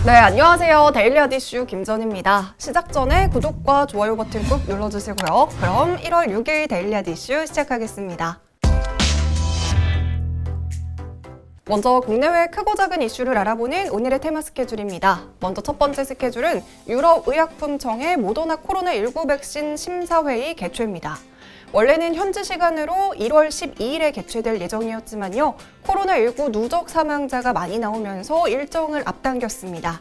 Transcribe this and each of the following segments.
네, 안녕하세요. 데일리하드 이슈 김전입니다. 시작 전에 구독과 좋아요 버튼 꾹 눌러주시고요. 그럼 1월 6일 데일리하드 이슈 시작하겠습니다. 먼저 국내외 크고 작은 이슈를 알아보는 오늘의 테마 스케줄입니다. 먼저 첫 번째 스케줄은 유럽의약품청의 모더나 코로나19 백신 심사회의 개최입니다. 원래는 현지 시간으로 1월 12일에 개최될 예정이었지만요. 코로나19 누적 사망자가 많이 나오면서 일정을 앞당겼습니다.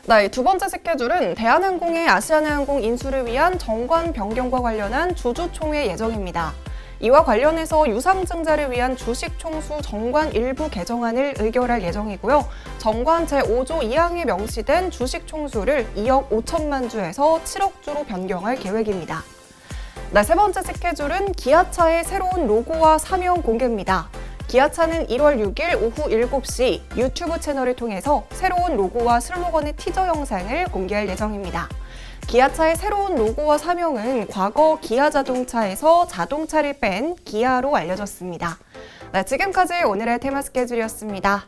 네, 두 번째 스케줄은 대한항공의 아시아나항공 인수를 위한 정관 변경과 관련한 주주총회 예정입니다. 이와 관련해서 유상증자를 위한 주식총수 정관 일부 개정안을 의결할 예정이고요. 정관 제5조 2항에 명시된 주식총수를 2억 5천만 주에서 7억 주로 변경할 계획입니다. 네, 세 번째 스케줄은 기아차의 새로운 로고와 사명 공개입니다. 기아차는 1월 6일 오후 7시 유튜브 채널을 통해서 새로운 로고와 슬로건의 티저 영상을 공개할 예정입니다. 기아차의 새로운 로고와 사명은 과거 기아자동차에서 자동차를 뺀 기아로 알려졌습니다. 네, 지금까지 오늘의 테마 스케줄이었습니다.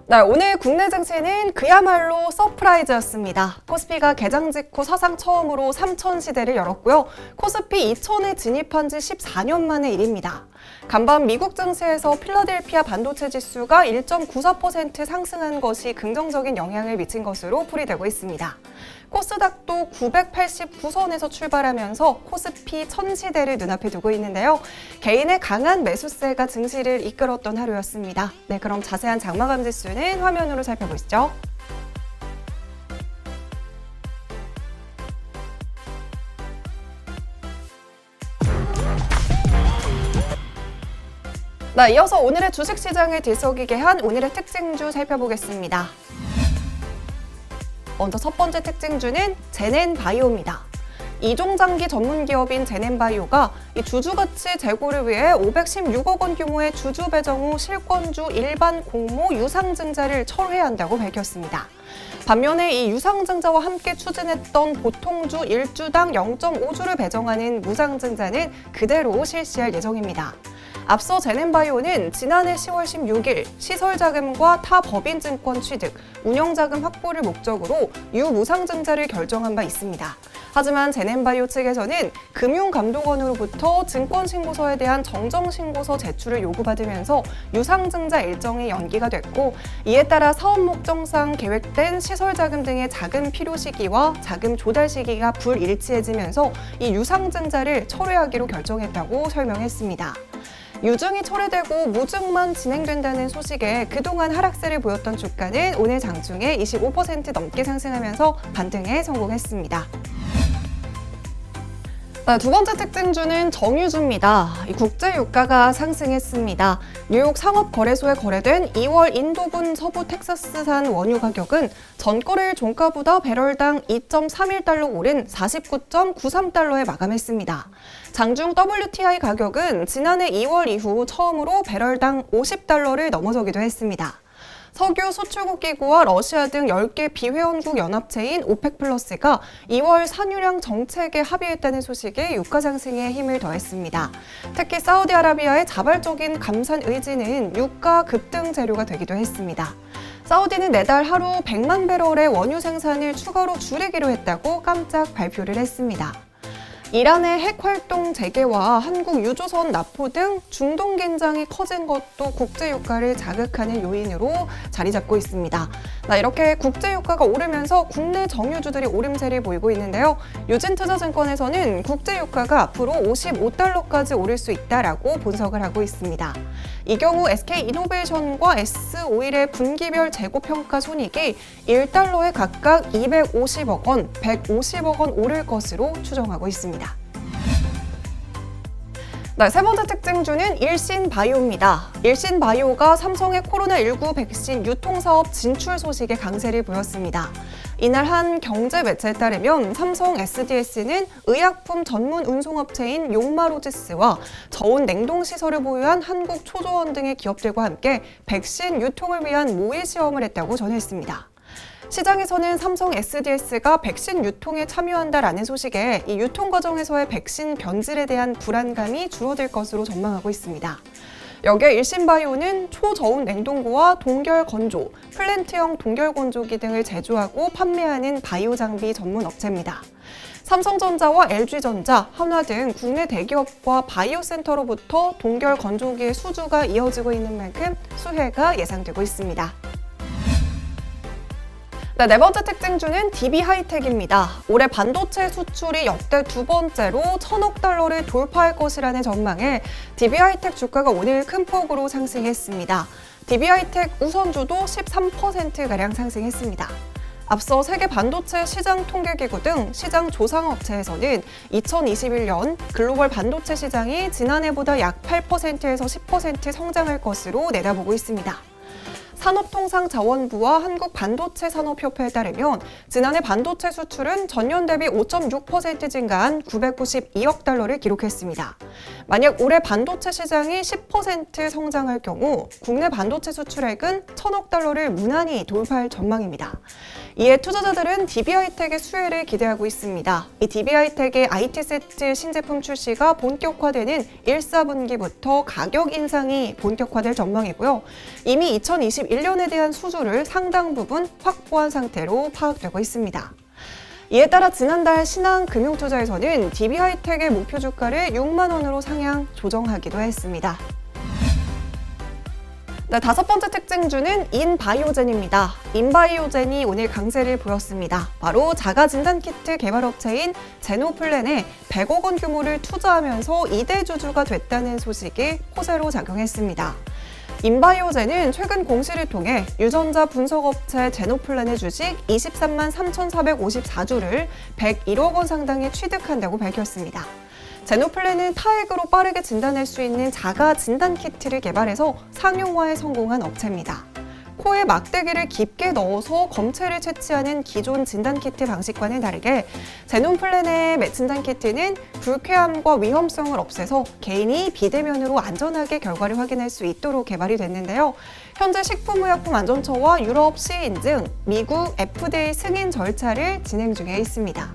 네, 오늘 국내 증시는 그야말로 서프라이즈였습니다. 코스피가 개장 직후 사상 처음으로 3천 시대를 열었고요. 코스피 2천에 진입한 지 14년 만의 일입니다. 간밤 미국 증시에서 필라델피아 반도체 지수가 1.94% 상승한 것이 긍정적인 영향을 미친 것으로 풀이되고 있습니다. 코스닥도 989선에서 출발하면서 코스피 1000시대를 눈앞에 두고 있는데요. 개인의 강한 매수세가 증시를 이끌었던 하루였습니다. 네, 그럼 자세한 장마감 지수는 화면으로 살펴보시죠. 네, 이어서 오늘의 주식시장을 들썩이게 한 오늘의 특징주 살펴보겠습니다. 먼저 첫 번째 특징주는 제넨바이오입니다. 이종장기 전문 기업인 제넨바이오가 이 주주가치 제고를 위해 516억 원 규모의 주주 배정 후 실권주 일반 공모 유상증자를 철회한다고 밝혔습니다. 반면에 이 유상증자와 함께 추진했던 보통주 1주당 0.5주를 배정하는 무상증자는 그대로 실시할 예정입니다. 앞서 제넨바이오는 지난해 10월 16일 시설자금과 타 법인증권 취득, 운영자금 확보를 목적으로 유무상증자를 결정한 바 있습니다. 하지만 제넨바이오 측에서는 금융감독원으로부터 증권신고서에 대한 정정신고서 제출을 요구받으면서 유상증자 일정이 연기가 됐고, 이에 따라 사업 목적상 계획된 시설자금 등의 자금 필요 시기와 자금 조달 시기가 불일치해지면서 이 유상증자를 철회하기로 결정했다고 설명했습니다. 유증이 철회되고 무증만 진행된다는 소식에 그동안 하락세를 보였던 주가는 오늘 장중에 25% 넘게 상승하면서 반등에 성공했습니다. 두 번째 특징주는 정유주입니다. 국제유가가 상승했습니다. 뉴욕 상업거래소에 거래된 2월 인도군 서부 텍사스산 원유 가격은 전거래일 종가보다 배럴당 2.31달러 오른 49.93달러에 마감했습니다. 장중 WTI 가격은 지난해 2월 이후 처음으로 배럴당 50달러를 넘어서기도 했습니다. 석유 수출국 기구와 러시아 등 10개 비회원국 연합체인 오펙 플러스가 2월 산유량 정책에 합의했다는 소식이 유가 상승에 힘을 더했습니다. 특히 사우디아라비아의 자발적인 감산 의지는 유가 급등 재료가 되기도 했습니다. 사우디는 내달 하루 100만 배럴의 원유 생산을 추가로 줄이기로 했다고 깜짝 발표를 했습니다. 이란의 핵활동 재개와 한국 유조선 납포 등 중동 긴장이 커진 것도 국제유가를 자극하는 요인으로 자리 잡고 있습니다. 이렇게 국제유가가 오르면서 국내 정유주들이 오름세를 보이고 있는데요. 유진투자증권에서는 국제유가가 앞으로 55달러까지 오를 수 있다라고 분석을 하고 있습니다. 이 경우 SK이노베이션과 S오일의 분기별 재고평가 손익이 1달러에 각각 250억 원, 150억 원 오를 것으로 추정하고 있습니다. 네, 세 번째 특징주는 일신바이오입니다. 일신바이오가 삼성의 코로나19 백신 유통사업 진출 소식에 강세를 보였습니다. 이날 한 경제 매체에 따르면 삼성 SDS는 의약품 전문 운송업체인 용마로지스와 저온 냉동시설을 보유한 한국초조원 등의 기업들과 함께 백신 유통을 위한 모의 시험을 했다고 전했습니다. 시장에서는 삼성 SDS가 백신 유통에 참여한다라는 소식에 이 유통 과정에서의 백신 변질에 대한 불안감이 줄어들 것으로 전망하고 있습니다. 여기에 일신바이오는 초저온 냉동고와 동결 건조, 플랜트형 동결 건조기 등을 제조하고 판매하는 바이오 장비 전문 업체입니다. 삼성전자와 LG전자, 한화 등 국내 대기업과 바이오 센터로부터 동결 건조기의 수주가 이어지고 있는 만큼 수혜가 예상되고 있습니다. 네 번째 특징주는 DB하이텍입니다. 올해 반도체 수출이 역대 두 번째로 1,000억 달러를 돌파할 것이라는 전망에 DB하이텍 주가가 오늘 큰 폭으로 상승했습니다. DB하이텍 우선주도 13%가량 상승했습니다. 앞서 세계 반도체 시장 통계기구 등 시장 조사업체에서는 2021년 글로벌 반도체 시장이 지난해보다 약 8%에서 10% 성장할 것으로 내다보고 있습니다. 산업통상자원부와 한국반도체산업협회에 따르면 지난해 반도체 수출은 전년 대비 5.6% 증가한 992억 달러를 기록했습니다. 만약 올해 반도체 시장이 10% 성장할 경우 국내 반도체 수출액은 1,000억 달러를 무난히 돌파할 전망입니다. 이에 투자자들은 DB하이텍의 수혜를 기대하고 있습니다. 이 DB하이텍의 IT세트 신제품 출시가 본격화되는 1, 4분기부터 가격 인상이 본격화될 전망이고요. 이미 2021년에 대한 수주를 상당 부분 확보한 상태로 파악되고 있습니다. 이에 따라 지난달 신한금융투자에서는 DB하이텍의 목표 주가를 6만 원으로 상향 조정하기도 했습니다. 네, 다섯 번째 특징주는 인바이오젠입니다. 인바이오젠이 오늘 강세를 보였습니다. 바로 자가진단키트 개발업체인 제노플랜에 100억 원 규모를 투자하면서 2대 주주가 됐다는 소식이 호재로 작용했습니다. 인바이오젠은 최근 공시를 통해 유전자 분석업체 제노플랜의 주식 23만 3,454주를 101억 원 상당에 취득한다고 밝혔습니다. 제노플랜은 타액으로 빠르게 진단할 수 있는 자가 진단 키트를 개발해서 상용화에 성공한 업체입니다. 코에 막대기를 깊게 넣어서 검체를 채취하는 기존 진단 키트 방식과는 다르게 제노플랜의 진단 키트는 불쾌함과 위험성을 없애서 개인이 비대면으로 안전하게 결과를 확인할 수 있도록 개발이 됐는데요. 현재 식품의약품안전처와 유럽 CE 인증, 미국 FDA 승인 절차를 진행 중에 있습니다.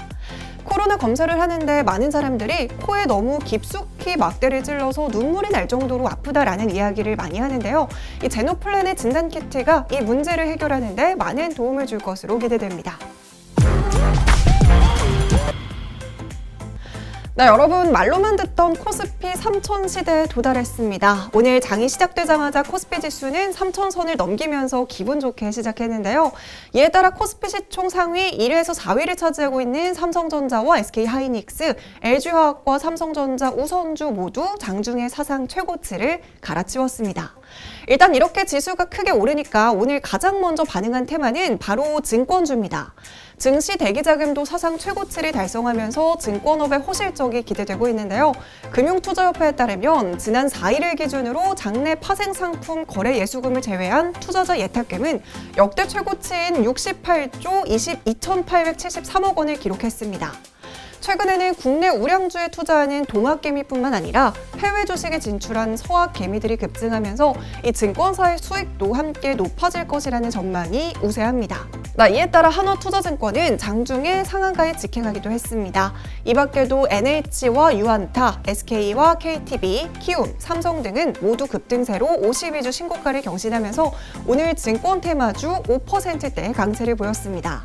코로나 검사를 하는데 많은 사람들이 코에 너무 깊숙이 막대를 찔러서 눈물이 날 정도로 아프다라는 이야기를 많이 하는데요. 이 제노플랜의 진단키트가 이 문제를 해결하는 데 많은 도움을 줄 것으로 기대됩니다. 네, 여러분 말로만 듣던 코스피 3,000 시대에 도달했습니다. 오늘 장이 시작되자마자 코스피 지수는 3,000선을 넘기면서 기분 좋게 시작했는데요. 이에 따라 코스피 시총 상위 1위에서 4위를 차지하고 있는 삼성전자와 SK하이닉스, LG화학과 삼성전자 우선주 모두 장중에 사상 최고치를 갈아치웠습니다. 일단 이렇게 지수가 크게 오르니까 오늘 가장 먼저 반응한 테마는 바로 증권주입니다. 증시 대기자금도 사상 최고치를 달성하면서 증권업의 호실적이 기대되고 있는데요. 금융투자협회에 따르면 지난 4일을 기준으로 장내 파생상품 거래 예수금을 제외한 투자자 예탁금은 역대 최고치인 68조 2,873억 원을 기록했습니다. 최근에는 국내 우량주에 투자하는 동학개미뿐만 아니라 해외 주식에 진출한 서학개미들이 급증하면서 이 증권사의 수익도 함께 높아질 것이라는 전망이 우세합니다. 이에 따라 한화투자증권은 장중에 상한가에 직행하기도 했습니다. 이 밖에도 NH와 유안타, SK와 KTB, 키움, 삼성 등은 모두 급등세로 52주 신고가를 경신하면서 오늘 증권 테마주 5%대 강세를 보였습니다.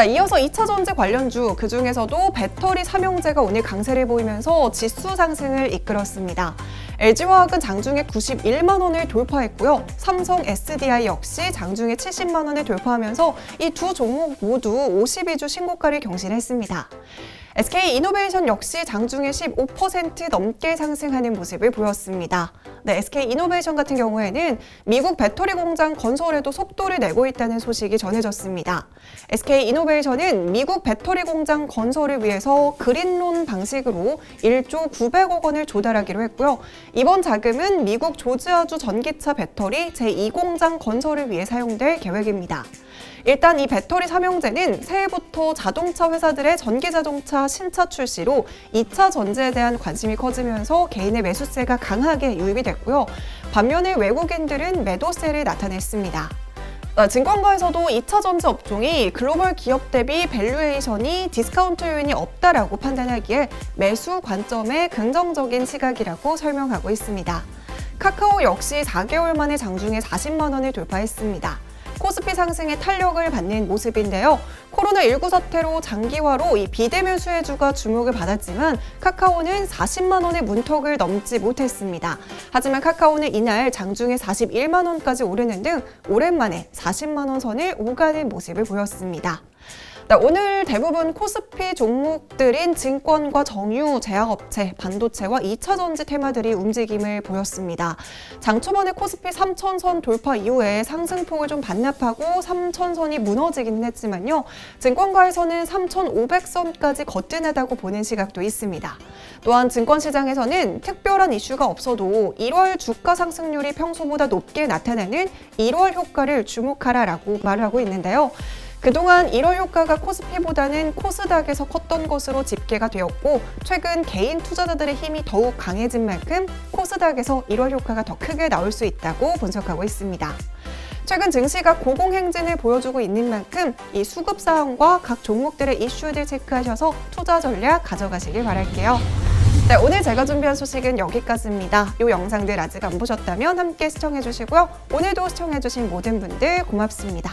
이어서 2차 전지 관련주, 그중에서도 배터리 삼형제가 오늘 강세를 보이면서 지수 상승을 이끌었습니다. LG화학은 장중에 91만 원을 돌파했고요. 삼성 SDI 역시 장중에 70만 원을 돌파하면서 이 두 종목 모두 52주 신고가를 경신했습니다. SK이노베이션 역시 장중에 15% 넘게 상승하는 모습을 보였습니다. SK이노베이션 같은 경우에는 미국 배터리 공장 건설에도 속도를 내고 있다는 소식이 전해졌습니다. SK이노베이션은 미국 배터리 공장 건설을 위해서 그린론 방식으로 1조 900억 원을 조달하기로 했고요. 이번 자금은 미국 조지아주 전기차 배터리 제2공장 건설을 위해 사용될 계획입니다. 일단 이 배터리 삼형제는 새해부터 자동차 회사들의 전기자동차 신차 출시로 2차 전지에 대한 관심이 커지면서 개인의 매수세가 강하게 유입이 됐고요. 반면에 외국인들은 매도세를 나타냈습니다. 증권가에서도 2차 전지 업종이 글로벌 기업 대비 밸류에이션이 디스카운트 요인이 없다라고 판단하기에 매수 관점에 긍정적인 시각이라고 설명하고 있습니다. 카카오 역시 4개월 만에 장중에 40만 원을 돌파했습니다. 코스피 상승에 탄력을 받는 모습인데요. 코로나19 사태로 장기화로 이 비대면 수혜주가 주목을 받았지만 카카오는 40만 원의 문턱을 넘지 못했습니다. 하지만 카카오는 이날 장중에 41만 원까지 오르는 등 오랜만에 40만 원 선을 오가는 모습을 보였습니다. 오늘 대부분 코스피 종목들인 증권과 정유, 제약업체, 반도체와 2차전지 테마들이 움직임을 보였습니다. 장 초반에 코스피 3,000선 돌파 이후에 상승폭을 좀 반납하고 3,000선이 무너지긴 했지만요. 증권가에서는 3,500선까지 거뜬하다고 보는 시각도 있습니다. 또한 증권시장에서는 특별한 이슈가 없어도 1월 주가 상승률이 평소보다 높게 나타나는 1월 효과를 주목하라라고 말하고 있는데요. 그동안 1월 효과가 코스피보다는 코스닥에서 컸던 것으로 집계가 되었고 최근 개인 투자자들의 힘이 더욱 강해진 만큼 코스닥에서 1월 효과가 더 크게 나올 수 있다고 분석하고 있습니다. 최근 증시가 고공행진을 보여주고 있는 만큼 이 수급 사항과 각 종목들의 이슈들 체크하셔서 투자 전략 가져가시길 바랄게요. 네, 오늘 제가 준비한 소식은 여기까지입니다. 이 영상들 아직 안 보셨다면 함께 시청해주시고요. 오늘도 시청해주신 모든 분들 고맙습니다.